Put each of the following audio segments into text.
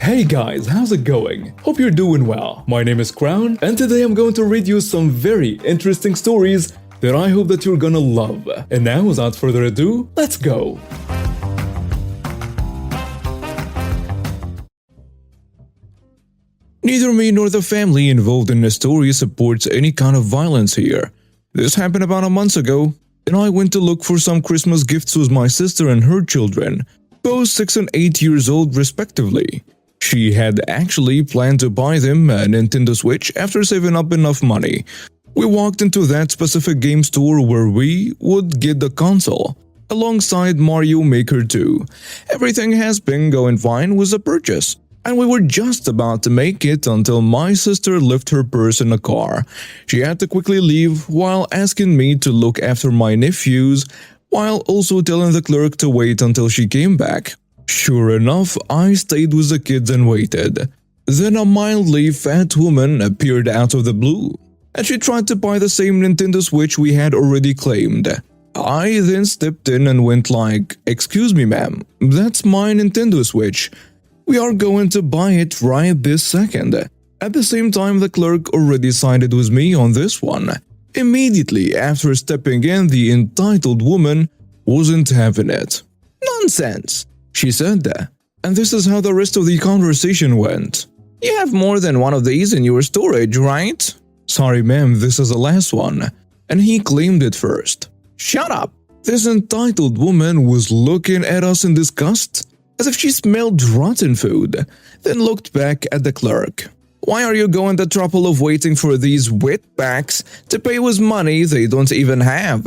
Hey guys, how's it going? Hope you're doing well. My name is Crown, and today I'm going to read you some very interesting stories that I hope that you're gonna love. And now, without further ado, let's go! Neither me nor the family involved in the story supports any kind of violence here. This happened about a month ago, and I went to look for some Christmas gifts with my sister and her children, both 6 and 8 years old respectively. She had actually planned to buy them a Nintendo Switch after saving up enough money. We walked into that specific game store where we would get the console, alongside Mario Maker 2. Everything has been going fine with the purchase, and we were just about to make it until my sister left her purse in the car. She had to quickly leave while asking me to look after my nephews, while also telling the clerk to wait until she came back. Sure enough, I stayed with the kids and waited. Then a mildly fat woman appeared out of the blue, and she tried to buy the same Nintendo Switch we had already claimed. I then stepped in and went like, "Excuse me ma'am, that's my Nintendo Switch. We are going to buy it right this second." At the same time, the clerk already sided with me on this one. Immediately after stepping in, the entitled woman wasn't having it. "Nonsense," she said, and this is how the rest of the conversation went. "You have more than one of these in your storage, right?" "Sorry ma'am, this is the last one," and he claimed it first. "Shut up." This entitled woman was looking at us in disgust, as if she smelled rotten food, then looked back at the clerk. "Why are you going the trouble of waiting for these wetbacks to pay with money they don't even have?"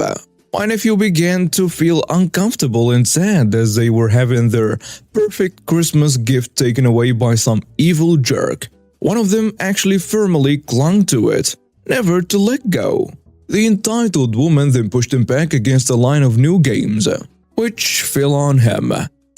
My nephew began to feel uncomfortable and sad as they were having their perfect Christmas gift taken away by some evil jerk. One of them actually firmly clung to it, never to let go. The entitled woman then pushed him back against a line of new games, which fell on him.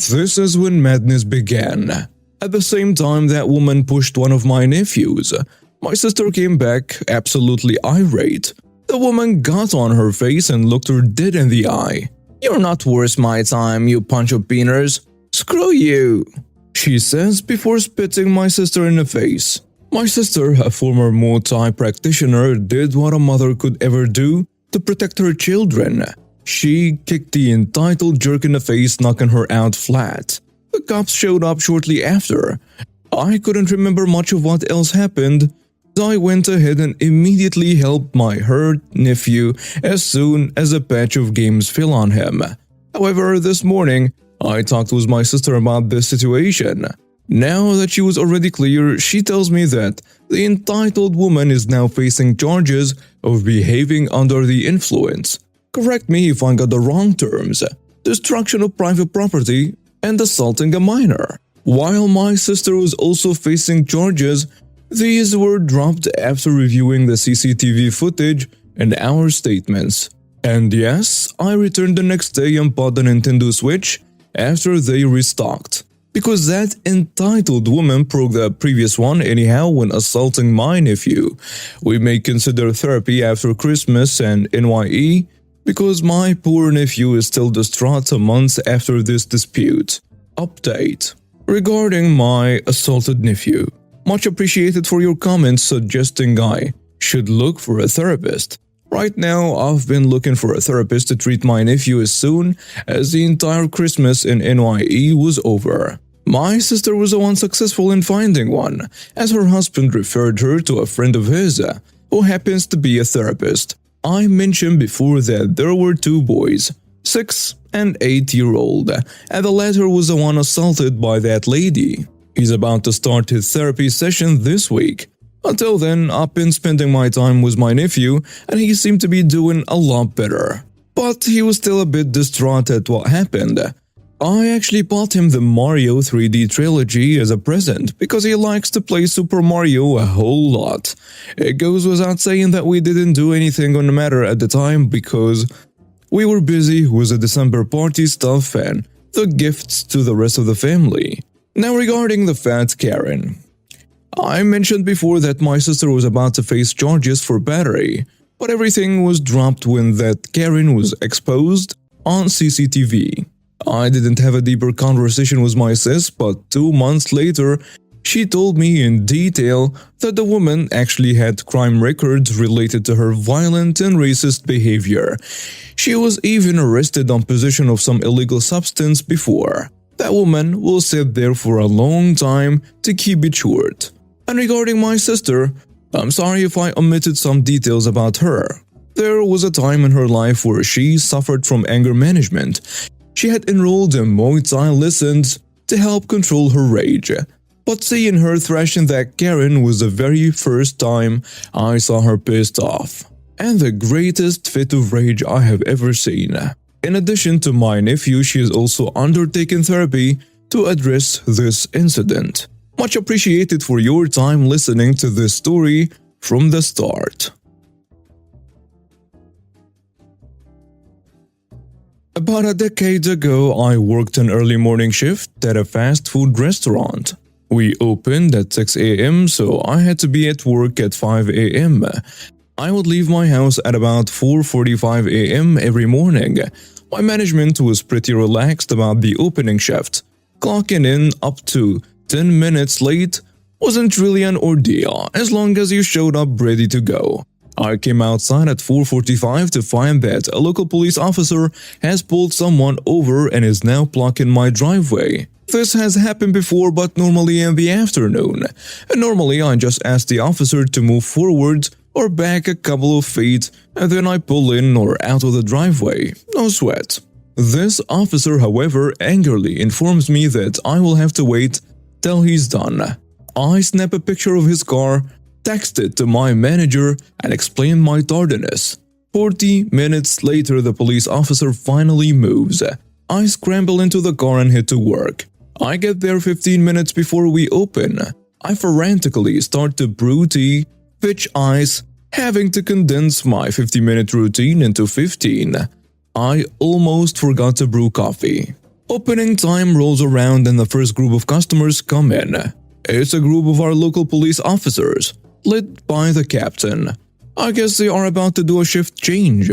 This is when madness began. At the same time that woman pushed one of my nephews, my sister came back absolutely irate. The woman got on her face and looked her dead in the eye. "You're not worth my time, you punch of beaners. Screw you," she says before spitting my sister in the face. My sister, a former Muay practitioner, did what a mother could ever do to protect her children. She kicked the entitled jerk in the face, knocking her out flat. The cops showed up shortly after. I couldn't remember much of what else happened, so I went ahead and immediately helped my hurt nephew as soon as a patch of games fell on him. However, this morning, I talked with my sister about this situation. Now that she was already clear, she tells me that the entitled woman is now facing charges of behaving under the influence. Correct me if I got the wrong terms: destruction of private property and assaulting a minor. While my sister was also facing charges, these were dropped after reviewing the CCTV footage and our statements. And yes, I returned the next day and bought the Nintendo Switch after they restocked, because that entitled woman broke the previous one anyhow when assaulting my nephew. We may consider therapy after Christmas and NYE, because my poor nephew is still distraught a month after this dispute. Update regarding my assaulted nephew. Much appreciated for your comments suggesting I should look for a therapist. Right now, I've been looking for a therapist to treat my nephew as soon as the entire Christmas in NYE was over. My sister was the one successful in finding one, as her husband referred her to a friend of his, who happens to be a therapist. I mentioned before that there were two boys, 6 and 8-year-old, and the latter was the one assaulted by that lady. He's about to start his therapy session this week. Until then, I've been spending my time with my nephew, and he seemed to be doing a lot better. But he was still a bit distraught at what happened. I actually bought him the Mario 3D trilogy as a present because he likes to play Super Mario a whole lot. It goes without saying that we didn't do anything on the matter at the time because we were busy with the December party stuff and the gifts to the rest of the family. Now regarding the fat Karen. I mentioned before that my sister was about to face charges for battery, but everything was dropped when that Karen was exposed on CCTV. I didn't have a deeper conversation with my sis, but 2 months later, She told me in detail that the woman actually had crime records related to her violent and racist behavior. She was even arrested on possession of some illegal substance before. That woman will sit there for a long time, to keep it short. And regarding my sister, I'm sorry if I omitted some details about her. There was a time in her life where she suffered from anger management. She had enrolled in Muay Thai lessons to help control her rage. But seeing her thrashing that Karen was the very first time I saw her pissed off, and the greatest fit of rage I have ever seen. In addition to my nephew, she has also undertaken therapy to address this incident. Much appreciated for your time listening to this story from the start. About a decade ago, I worked an early morning shift at a fast food restaurant. We opened at 6 a.m., so I had to be at work at 5 a.m. I would leave my house at about 4:45 a.m. every morning. My management was pretty relaxed about the opening shift. Clocking in up to 10 minutes late wasn't really an ordeal as long as you showed up ready to go. I came outside at 4:45 to find that a local police officer has pulled someone over and is now blocking my driveway. This has happened before, but normally in the afternoon. And normally I just ask the officer to move forward or back a couple of feet and then I pull in or out of the driveway. No sweat. This officer, however, angrily informs me that I will have to wait till he's done. I snap a picture of his car, text it to my manager, and explain my tardiness. 40 minutes later, the police officer finally moves. I scramble into the car and head to work. I get there 15 minutes before we open. I frantically start to brew tea, fetch ice, having to condense my 50-minute routine into 15. I almost forgot to brew coffee. Opening time rolls around and the first group of customers come in. It's a group of our local police officers, led by the captain. I guess they are about to do a shift change.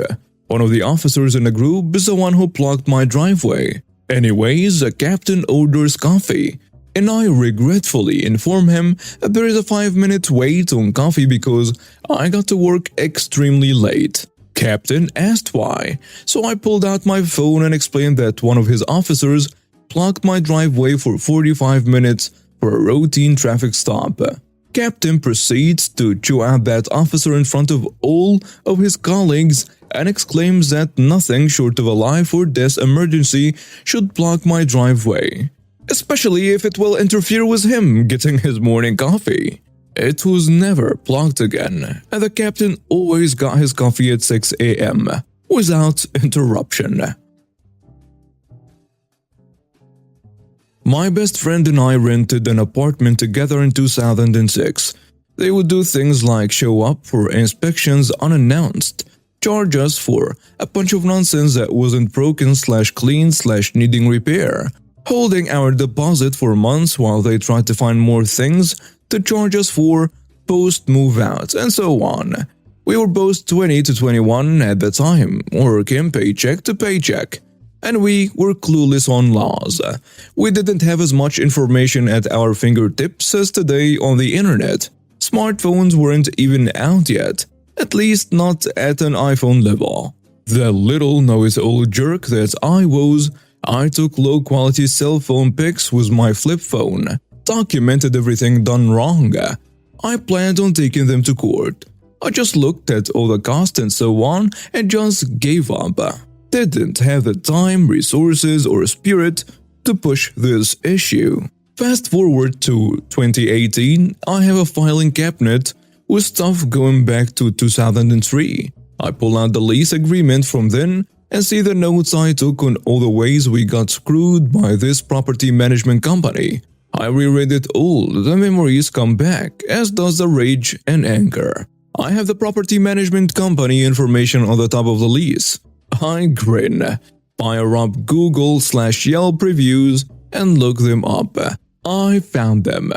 One of the officers in the group is the one who blocked my driveway. Anyways, the captain orders coffee, and I regretfully inform him that there is a 5-minute wait on coffee because I got to work extremely late. Captain asked why, so I pulled out my phone and explained that one of his officers blocked my driveway for 45 minutes for a routine traffic stop. Captain proceeds to chew out that officer in front of all of his colleagues and exclaims that nothing short of a life or death emergency should block my driveway, especially if it will interfere with him getting his morning coffee. It was never blocked again, and the captain always got his coffee at 6 a.m. without interruption. My best friend and I rented an apartment together in 2006. They would do things like show up for inspections unannounced, charge us for a bunch of nonsense that wasn't broken/clean/needing repair, holding our deposit for months while they tried to find more things to charge us for post-move out, and so on. We were both 20 to 21 at the time, working paycheck to paycheck, and we were clueless on laws. We didn't have as much information at our fingertips as today on the internet. Smartphones weren't even out yet, at least not at an iPhone level. The little know-it-all jerk that I was, I took low-quality cell phone pics with my flip phone, documented everything done wrong. I planned on taking them to court. I just looked at all the costs and so on and just gave up. Didn't have the time, resources, or spirit to push this issue. Fast forward to 2018, I have a filing cabinet with stuff going back to 2003. I pull out the lease agreement from then and see the notes I took on all the ways we got screwed by this property management company. I reread it all, the memories come back, as does the rage and anger. I have the property management company information on the top of the lease. I grin, fire up Google/Yelp reviews and look them up. I found them.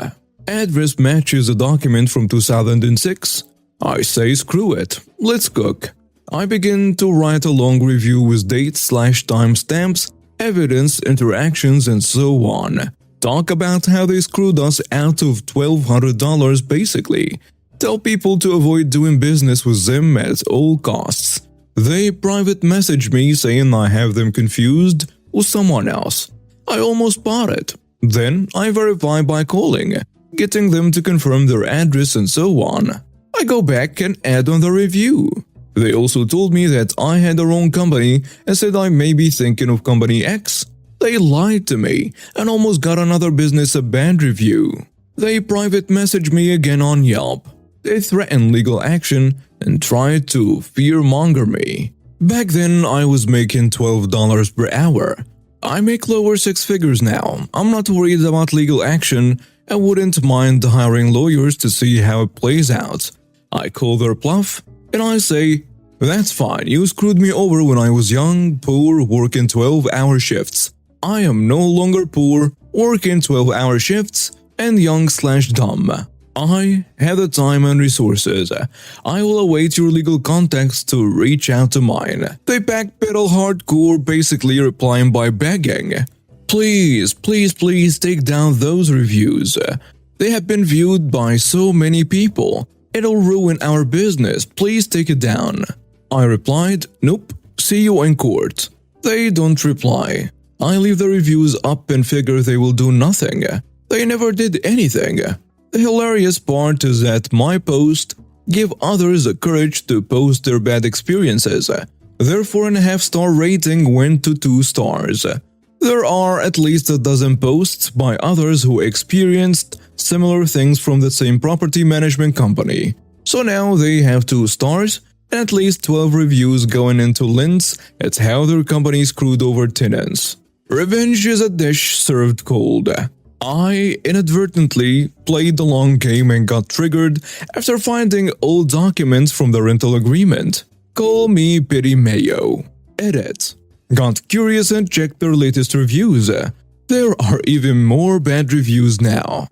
Address matches a document from 2006. I say screw it, let's cook. I begin to write a long review with dates/timestamps, evidence, interactions, and so on. Talk about how they screwed us out of $1,200 basically. Tell people to avoid doing business with them at all costs. They private message me saying I have them confused with someone else. I almost bought it. Then I verify by calling, getting them to confirm their address and so on. I go back and add on the review. They also told me that I had the wrong company and said I may be thinking of company X. They lied to me and almost got another business a bad review. They private messaged me again on Yelp. They threatened legal action and tried to fearmonger me. Back then, I was making $12 per hour. I make lower six figures now. I'm not worried about legal action and wouldn't mind hiring lawyers to see how it plays out. I call their bluff and I say, "That's fine, you screwed me over when I was young, poor, working 12-hour shifts. I am no longer poor, working 12-hour shifts, and young/dumb. I have the time and resources. I will await your legal contacts to reach out to mine." They backpedal hardcore, basically replying by begging, "Please, please, please take down those reviews. They have been viewed by so many people. It'll ruin our business. Please take it down." I replied, "Nope, see you in court." They don't reply. I leave the reviews up and figure they will do nothing. They never did anything. The hilarious part is that my post gave others the courage to post their bad experiences. Their 4.5-star rating went to 2 stars. There are at least a dozen posts by others who experienced similar things from the same property management company. So now they have 2 stars and at least 12 reviews going into lints at how their company screwed over tenants. Revenge is a dish served cold. I inadvertently played the long game and got triggered after finding old documents from the rental agreement. Call me Pity Mayo. Edit. Got curious and checked their latest reviews. There are even more bad reviews now.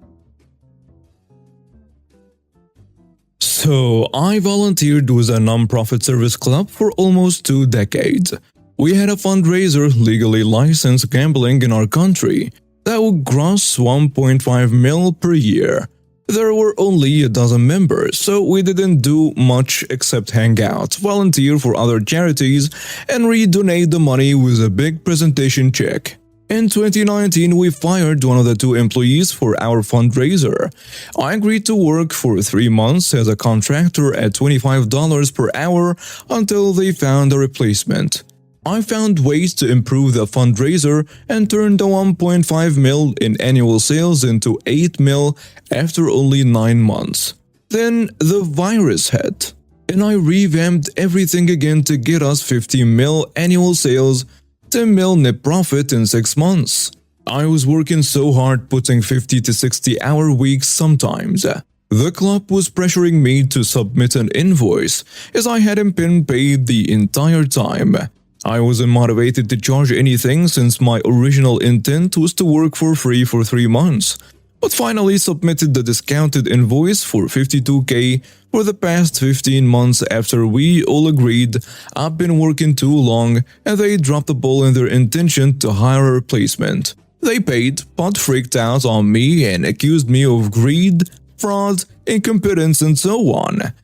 So, I volunteered with a non-profit service club for almost 2 decades. We had a fundraiser legally licensed gambling in our country that would gross 1.5 mil per year. There were only a dozen members, so we didn't do much except hang out, volunteer for other charities, and redonate the money with a big presentation check. In 2019, we fired one of the 2 employees for our fundraiser. I agreed to work for 3 months as a contractor at $25 per hour until they found a replacement. I found ways to improve the fundraiser and turned the 1.5 mil in annual sales into 8 mil after only 9 months. Then the virus hit, and I revamped everything again to get us 50 mil annual sales, 10 mil net profit in 6 months. I was working so hard, putting 50 to 60 hour weeks sometimes. The club was pressuring me to submit an invoice as I hadn't been paid the entire time. I wasn't motivated to charge anything since my original intent was to work for free for 3 months, but finally submitted the discounted invoice for $52K for the past 15 months after we all agreed I've been working too long and they dropped the ball in their intention to hire a replacement. They paid, but freaked out on me and accused me of greed, fraud, incompetence, and so on.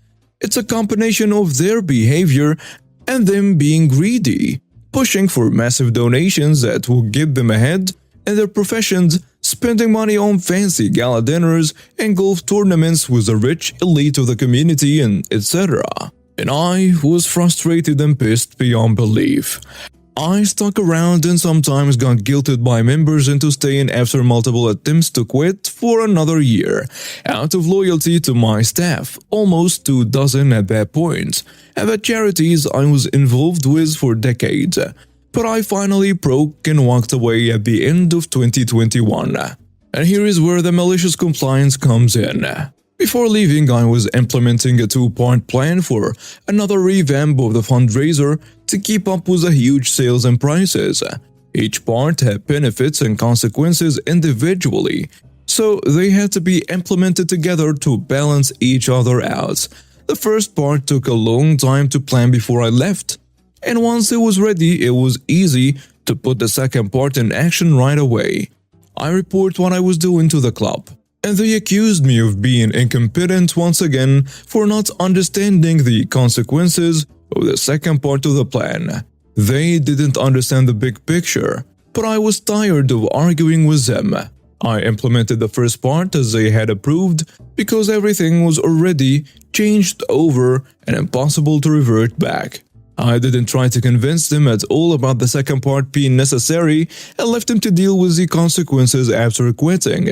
It's a combination of their behavior and them being greedy, pushing for massive donations that will get them ahead in their professions, spending money on fancy gala dinners and golf tournaments with the rich elite of the community, and etc. And I was frustrated and pissed beyond belief. I stuck around and sometimes got guilted by members into staying after multiple attempts to quit for another year, out of loyalty to my staff, almost 2 dozen at that point, and the charities I was involved with for decades. But I finally broke and walked away at the end of 2021. And here is where the malicious compliance comes in. Before leaving, I was implementing a 2-part plan for another revamp of the fundraiser to keep up with the huge sales and prices. Each part had benefits and consequences individually, so they had to be implemented together to balance each other out. The first part took a long time to plan before I left, and once it was ready, it was easy to put the second part in action right away. I report what I was doing to the club, and they accused me of being incompetent once again for not understanding the consequences of the second part of the plan. They didn't understand the big picture, but I was tired of arguing with them. I implemented the first part as they had approved because everything was already changed over and impossible to revert back. I didn't try to convince them at all about the second part being necessary and left them to deal with the consequences after quitting.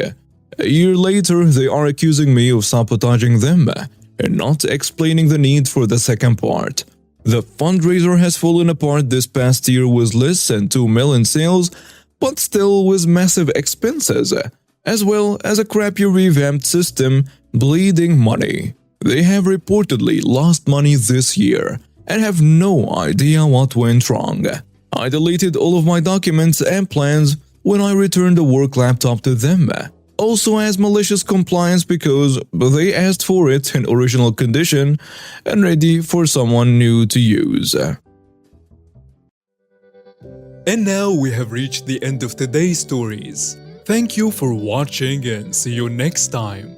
A year later, they are accusing me of sabotaging them and not explaining the need for the second part. The fundraiser has fallen apart this past year with less than 2 million sales, but still with massive expenses, as well as a crappy revamped system bleeding money. They have reportedly lost money this year and have no idea what went wrong. I deleted all of my documents and plans when I returned the work laptop to them, also as malicious compliance because they asked for it in original condition and ready for someone new to use. And now we have reached the end of today's stories. Thank you for watching and see you next time.